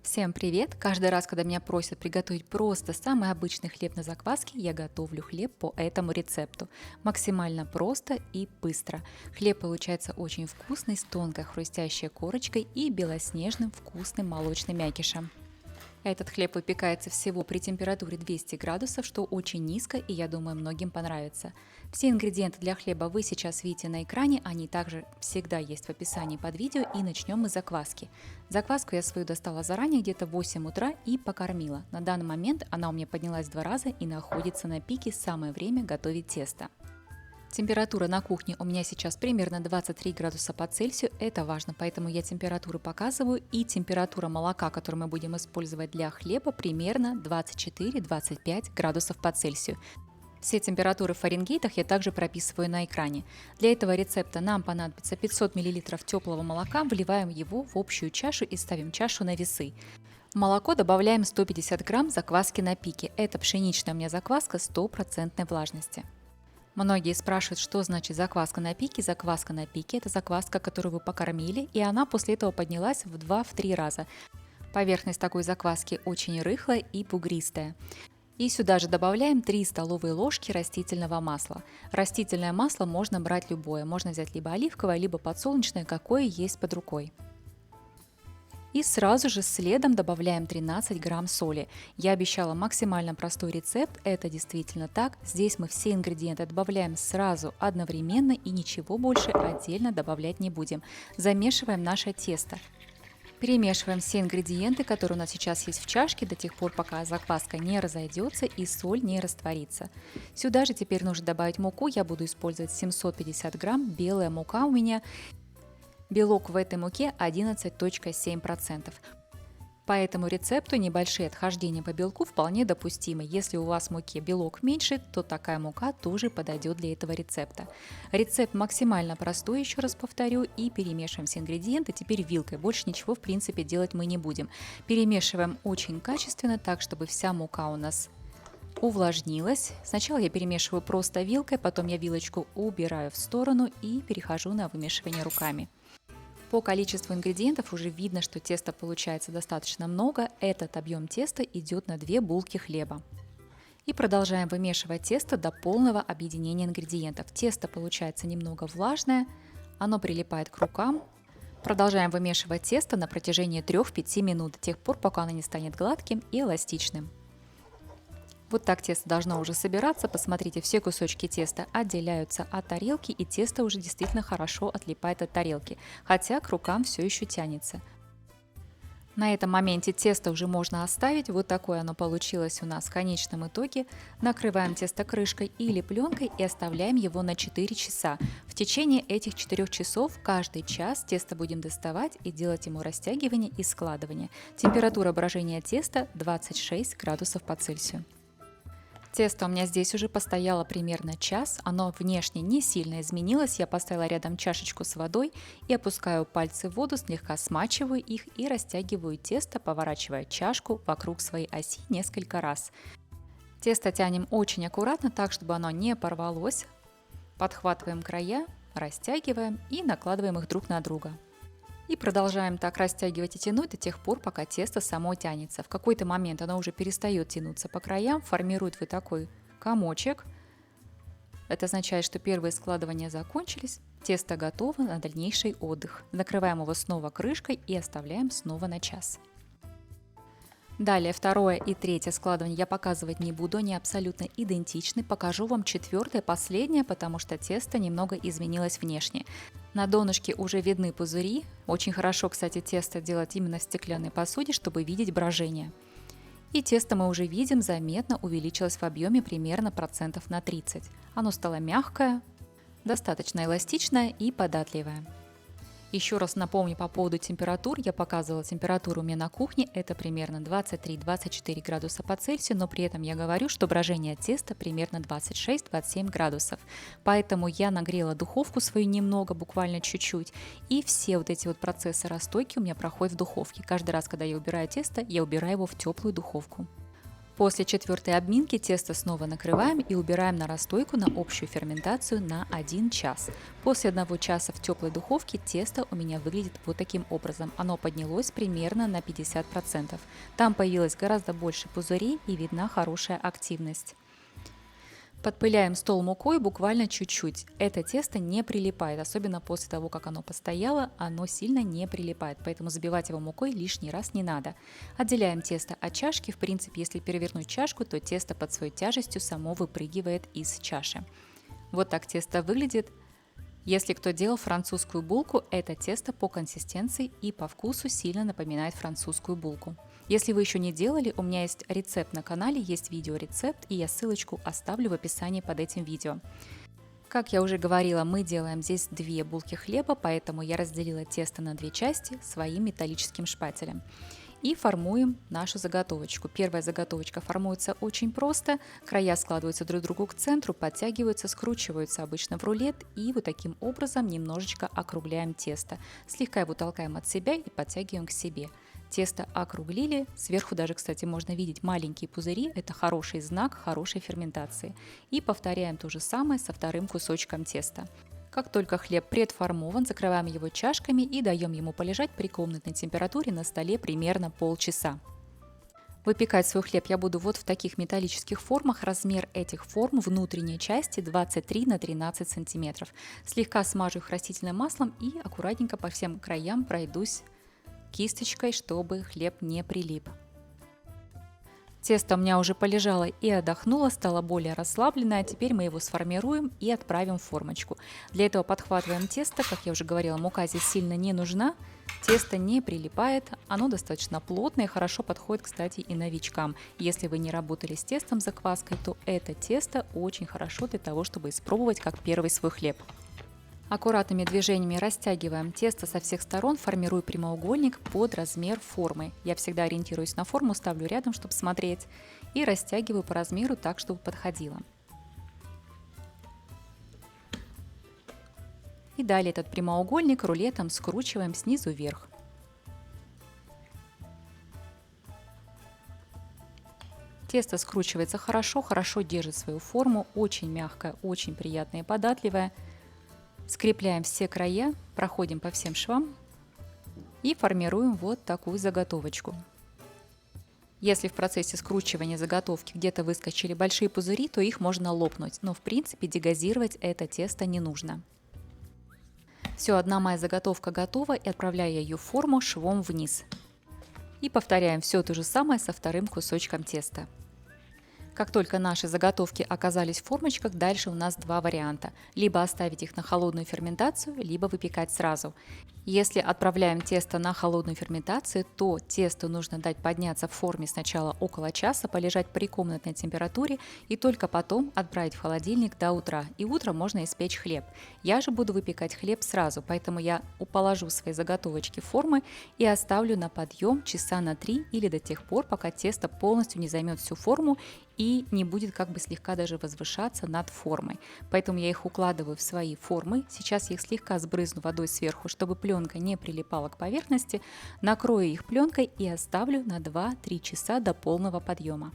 Всем привет! Каждый раз, когда меня просят приготовить просто самый обычный хлеб на закваске, я готовлю хлеб по этому рецепту. Максимально просто и быстро. Хлеб получается очень вкусный, с тонкой хрустящей корочкой и белоснежным вкусным молочным мякишем. Этот хлеб выпекается всего при температуре 200 градусов, что очень низко, и я думаю, многим понравится. Все ингредиенты для хлеба вы сейчас видите на экране, они также всегда есть в описании под видео, и начнем мы с закваски. Закваску я свою достала заранее, где-то в 8 утра, и покормила. На данный момент она у меня поднялась в 2 раза и находится на пике, самое время готовить тесто. Температура на кухне у меня сейчас примерно 23 градуса по Цельсию, это важно, поэтому я температуру показываю, и температура молока, которую мы будем использовать для хлеба, примерно 24-25 градусов по Цельсию. Все температуры в Фаренгейтах я также прописываю на экране. Для этого рецепта нам понадобится 500 мл теплого молока, вливаем его в общую чашу и ставим чашу на весы. В молоко добавляем 150 грамм закваски на пике, это пшеничная у меня закваска 100% влажности. Многие спрашивают, что значит закваска на пике. Закваска на пике – это закваска, которую вы покормили, и она после этого поднялась в 2-3 раза. Поверхность такой закваски очень рыхлая и бугристая. И сюда же добавляем 3 столовые ложки растительного масла. Растительное масло можно брать любое, можно взять либо оливковое, либо подсолнечное, какое есть под рукой. И сразу же следом добавляем 13 грамм соли. Я обещала максимально простой рецепт, это действительно так. Здесь мы все ингредиенты добавляем сразу одновременно и ничего больше отдельно добавлять не будем. Замешиваем наше тесто. Перемешиваем все ингредиенты, которые у нас сейчас есть в чашке, до тех пор, пока закваска не разойдется и соль не растворится. Сюда же теперь нужно добавить муку, я буду использовать 750 грамм, белая мука у меня. Белок в этой муке 11,7%. По этому рецепту небольшие отхождения по белку вполне допустимы. Если у вас в муке белок меньше, то такая мука тоже подойдет для этого рецепта. Рецепт максимально простой, еще раз повторю, и перемешиваем все ингредиенты теперь вилкой. Больше ничего в принципе делать мы не будем. Перемешиваем очень качественно, так чтобы вся мука у нас увлажнилась. Сначала я перемешиваю просто вилкой, потом я вилочку убираю в сторону и перехожу на вымешивание руками. По количеству ингредиентов уже видно, что теста получается достаточно много. Этот объем теста идет на 2 булки хлеба. И продолжаем вымешивать тесто до полного объединения ингредиентов. Тесто получается немного влажное, оно прилипает к рукам. Продолжаем вымешивать тесто на протяжении 3-5 минут, до тех пор, пока оно не станет гладким и эластичным. Вот так тесто должно уже собираться. Посмотрите, все кусочки теста отделяются от тарелки, и тесто уже действительно хорошо отлипает от тарелки, хотя к рукам все еще тянется. На этом моменте тесто уже можно оставить. Вот такое оно получилось у нас в конечном итоге. Накрываем тесто крышкой или пленкой и оставляем его на 4 часа. В течение этих 4 часов каждый час тесто будем доставать и делать ему растягивание и складывание. Температура брожения теста 26 градусов по Цельсию. Тесто у меня здесь уже постояло примерно час, оно внешне не сильно изменилось, я поставила рядом чашечку с водой и опускаю пальцы в воду, слегка смачиваю их и растягиваю тесто, поворачивая чашку вокруг своей оси несколько раз. Тесто тянем очень аккуратно, так чтобы оно не порвалось. Подхватываем края, растягиваем и накладываем их друг на друга. И продолжаем так растягивать и тянуть до тех пор, пока тесто само тянется. В какой-то момент оно уже перестает тянуться по краям, формирует вот такой комочек. Это означает, что первые складывания закончились, тесто готово на дальнейший отдых. Закрываем его снова крышкой и оставляем снова на час. Далее второе и третье складывание я показывать не буду, они абсолютно идентичны. Покажу вам четвертое, последнее, потому что тесто немного изменилось внешне. На донышке уже видны пузыри. Очень хорошо, кстати, тесто делать именно в стеклянной посуде, чтобы видеть брожение. И тесто мы уже видим, заметно увеличилось в объеме примерно процентов на 30. Оно стало мягкое, достаточно эластичное и податливое. Еще раз напомню по поводу температур. Я показывала температуру у меня на кухне. Это примерно 23-24 градуса по Цельсию, но при этом я говорю, что брожение теста примерно 26-27 градусов. Поэтому я нагрела духовку свою немного, буквально чуть-чуть. И все вот эти вот процессы расстойки у меня проходят в духовке. Каждый раз, когда я убираю тесто, я убираю его в теплую духовку. После четвертой обминки тесто снова накрываем и убираем на расстойку на общую ферментацию на 1 час. После 1 часа в теплой духовке тесто у меня выглядит вот таким образом. Оно поднялось примерно на 50%. Там появилось гораздо больше пузырей и видна хорошая активность. Подпыляем стол мукой буквально чуть-чуть. Это тесто не прилипает, особенно после того, как оно постояло, оно сильно не прилипает, поэтому забивать его мукой лишний раз не надо. Отделяем тесто от чашки. В принципе, если перевернуть чашку, то тесто под своей тяжестью само выпрыгивает из чаши. Вот так тесто выглядит. Если кто делал французскую булку, это тесто по консистенции и по вкусу сильно напоминает французскую булку. Если вы еще не делали, у меня есть рецепт на канале, есть видеорецепт, и я ссылочку оставлю в описании под этим видео. Как я уже говорила, мы делаем здесь 2 булки хлеба, поэтому я разделила тесто на 2 части своим металлическим шпателем. И формуем нашу заготовочку. Первая заготовочка формуется очень просто. Края складываются друг к другу к центру, подтягиваются, скручиваются обычно в рулет. И вот таким образом немножечко округляем тесто. Слегка его толкаем от себя и подтягиваем к себе. Тесто округлили. Сверху даже, кстати, можно видеть маленькие пузыри. Это хороший знак хорошей ферментации. И повторяем то же самое со вторым кусочком теста. Как только хлеб предформован, закрываем его чашками и даем ему полежать при комнатной температуре на столе примерно полчаса. Выпекать свой хлеб я буду вот в таких металлических формах. Размер этих форм внутренней части 23 на 13 сантиметров. Слегка смажу их растительным маслом и аккуратненько по всем краям пройдусь кисточкой, чтобы хлеб не прилип. Тесто у меня уже полежало и отдохнуло, стало более расслабленное, а теперь мы его сформируем и отправим в формочку. Для этого подхватываем тесто, как я уже говорила, мука здесь сильно не нужна, тесто не прилипает, оно достаточно плотное, хорошо подходит, кстати, и новичкам. Если вы не работали с тестом закваской, то это тесто очень хорошо для того, чтобы испробовать как первый свой хлеб. Аккуратными движениями растягиваем тесто со всех сторон, формируя прямоугольник под размер формы. Я всегда ориентируюсь на форму, ставлю рядом, чтобы смотреть, и растягиваю по размеру так, чтобы подходило. И далее этот прямоугольник рулетом скручиваем снизу вверх. Тесто скручивается хорошо, хорошо держит свою форму, очень мягкое, очень приятное и податливое. Скрепляем все края, проходим по всем швам и формируем вот такую заготовочку. Если в процессе скручивания заготовки где-то выскочили большие пузыри, то их можно лопнуть, но в принципе дегазировать это тесто не нужно. Все, одна моя заготовка готова, и отправляю ее в форму швом вниз. И повторяем все то же самое со вторым кусочком теста. Как только наши заготовки оказались в формочках, дальше у нас 2 варианта. Либо оставить их на холодную ферментацию, либо выпекать сразу. Если отправляем тесто на холодную ферментацию, то тесту нужно дать подняться в форме сначала около часа, полежать при комнатной температуре и только потом отправить в холодильник до утра. И утром можно испечь хлеб. Я же буду выпекать хлеб сразу, поэтому я положу свои заготовочки в формы и оставлю на подъем часа на 3 или до тех пор, пока тесто полностью не займет всю форму и не будет как бы слегка даже возвышаться над формой. Поэтому я их укладываю в свои формы. Сейчас я их слегка сбрызну водой сверху, чтобы пленка не прилипала к поверхности. Накрою их пленкой и оставлю на 2-3 часа до полного подъема.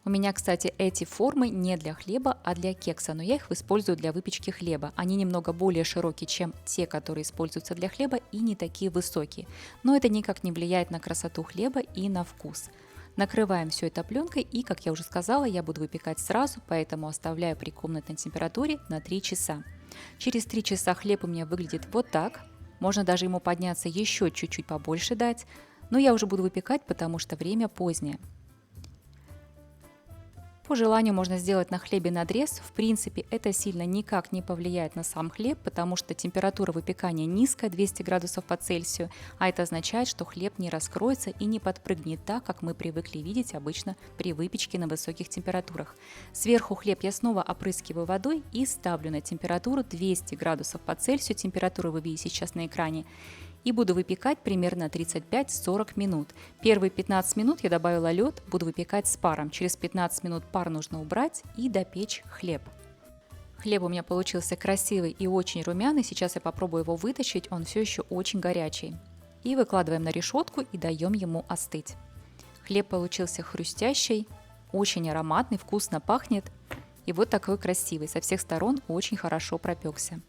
У меня, кстати, эти формы не для хлеба, а для кекса, но я их использую для выпечки хлеба. Они немного более широкие, чем те, которые используются для хлеба, и не такие высокие. Но это никак не влияет на красоту хлеба и на вкус. Накрываем все это пленкой и, как я уже сказала, я буду выпекать сразу, поэтому оставляю при комнатной температуре на 3 часа. Через 3 часа хлеб у меня выглядит вот так. Можно даже ему подняться еще чуть-чуть побольше дать, но я уже буду выпекать, потому что время позднее. По желанию можно сделать на хлебе надрез. В принципе, это сильно никак не повлияет на сам хлеб, потому что температура выпекания низкая, 200 градусов по Цельсию, а это означает, что хлеб не раскроется и не подпрыгнет так, как мы привыкли видеть обычно при выпечке на высоких температурах. Сверху хлеб я снова опрыскиваю водой и ставлю на температуру 200 градусов по Цельсию, температуру вы видите сейчас на экране. И буду выпекать примерно 35-40 минут. Первые 15 минут я добавила лед, буду выпекать с паром. Через 15 минут пар нужно убрать и допечь хлеб. Хлеб у меня получился красивый и очень румяный. Сейчас я попробую его вытащить, он все еще очень горячий. И выкладываем на решетку и даем ему остыть. Хлеб получился хрустящий, очень ароматный, вкусно пахнет. И вот такой красивый, со всех сторон очень хорошо пропекся.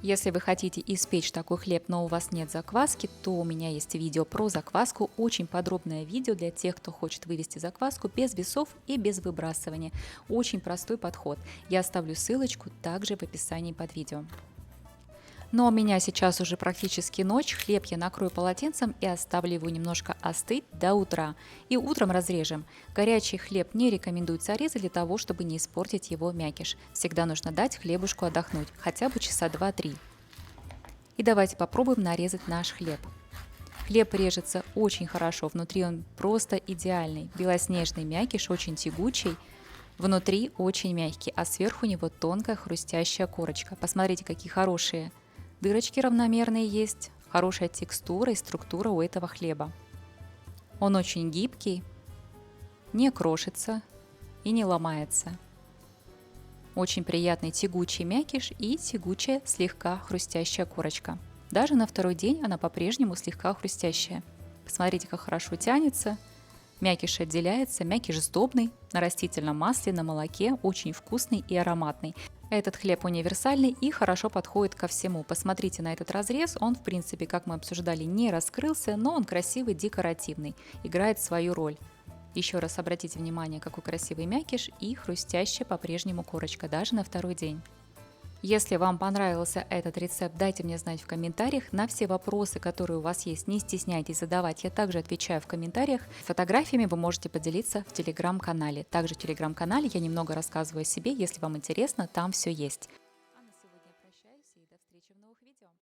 Если вы хотите испечь такой хлеб, но у вас нет закваски, то у меня есть видео про закваску, очень подробное видео для тех, кто хочет вывести закваску без весов и без выбрасывания. Очень простой подход. Я оставлю ссылочку также в описании под видео. Но у меня сейчас уже практически ночь, хлеб я накрою полотенцем и оставлю его немножко остыть до утра. И утром разрежем. Горячий хлеб не рекомендуется резать для того, чтобы не испортить его мякиш. Всегда нужно дать хлебушку отдохнуть, хотя бы часа 2-3. И давайте попробуем нарезать наш хлеб. Хлеб режется очень хорошо, внутри он просто идеальный. Белоснежный мякиш, очень тягучий. Внутри очень мягкий, а сверху у него тонкая хрустящая корочка. Посмотрите, какие хорошие дырочки равномерные есть, хорошая текстура и структура у этого хлеба. Он очень гибкий, не крошится и не ломается. Очень приятный тягучий мякиш и тягучая слегка хрустящая корочка. Даже на второй день она по-прежнему слегка хрустящая. Посмотрите, как хорошо тянется. Мякиш отделяется, мякиш сдобный, на растительном масле, на молоке, очень вкусный и ароматный. Этот хлеб универсальный и хорошо подходит ко всему. Посмотрите на этот разрез, он в принципе, как мы обсуждали, не раскрылся, но он красивый, декоративный, играет свою роль. Еще раз обратите внимание, какой красивый мякиш и хрустящая по-прежнему корочка, даже на второй день. Если вам понравился этот рецепт, дайте мне знать в комментариях. На все вопросы, которые у вас есть, не стесняйтесь задавать, я также отвечаю в комментариях. Фотографиями вы можете поделиться в телеграм-канале. Также в телеграм-канале я немного рассказываю о себе, если вам интересно, там все есть.